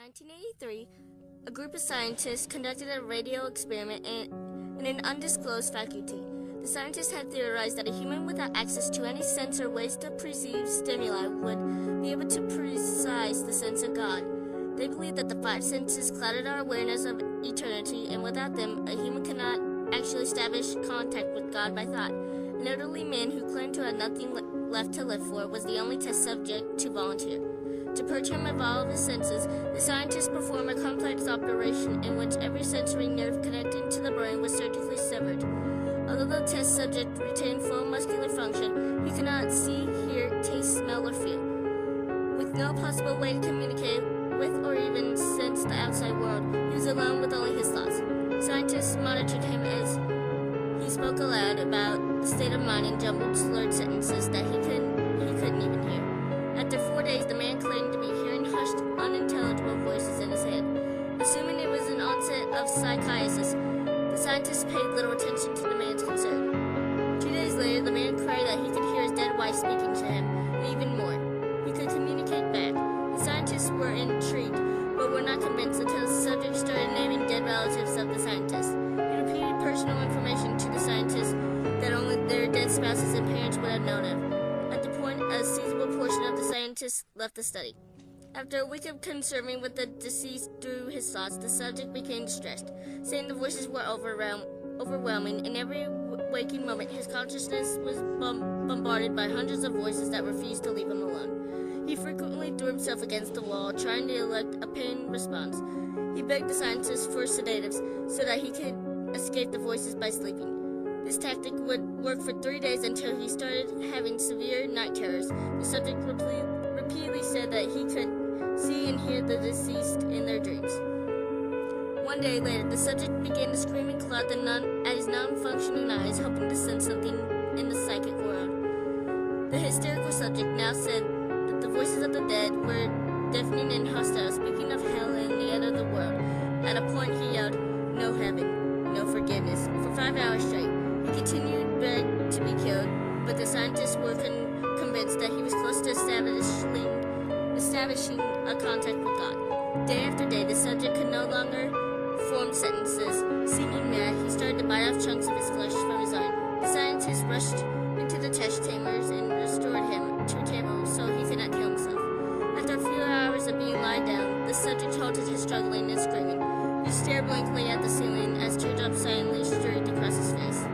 1983, a group of scientists conducted a radio experiment in an undisclosed faculty. The scientists had theorized that a human without access to any sense or ways to perceive stimuli would be able to precise the sense of God. They believed that the five senses clouded our awareness of eternity, and without them, a human cannot actually establish contact with God by thought. An elderly man who claimed to have nothing left to live for was the only test subject to volunteer. To purge him of all of his senses, the scientists performed a complex operation in which every sensory nerve connecting to the brain was surgically severed. Although the test subject retained full muscular function, he could not see, hear, taste, smell, or feel. With no possible way to communicate with or even sense the outside world, he was alone with only his thoughts. Scientists monitored him as he spoke aloud about the state of mind in jumbled, slurred sentences that he couldn't even hear. After 4 days, the man claimed to be hearing hushed, unintelligible voices in his head. Assuming it was an onset of psychosis, the scientists paid little attention to the man's concern. 2 days later, the man cried that he could hear his dead wife speaking to him, and even more. He could communicate back. The scientists were intrigued, but were not convinced until the subject started naming dead relatives of the scientists. He repeated personal information to the scientists that only their dead spouses and parents would have known of. At the point, a sizable portion of the scientists left the study. After a week of conserving with the deceased through his thoughts, the subject became distressed, saying the voices were overwhelming. In every waking moment, his consciousness was bombarded by hundreds of voices that refused to leave him alone. He frequently threw himself against the wall, trying to elect a pain response. He begged the scientists for sedatives so that he could escape the voices by sleeping. This tactic would work for 3 days until he started having severe night terrors. The subject repeatedly said that he could see and hear the deceased in their dreams. 1 day later, the subject began to scream and claw at his non-functioning eyes, hoping to sense something in the psychic world. The hysterical subject now said that the voices of the dead were deafening and hostile, speaking of hell and the end of the world. At a point, he yelled, "No heaven, no forgiveness," for 5 hours straight. He continued to beg to be killed, but the scientists were convinced that he was close to establishing a contact with God. Day after day, the subject could no longer form sentences. Seeming mad, he started to bite off chunks of his flesh from his arm. The scientists rushed into the test chambers and restored him to a table so he could not kill himself. After a few hours of being lied down, the subject halted his struggling and screaming. He stared blankly at the ceiling as teardrops silently streaked across his face.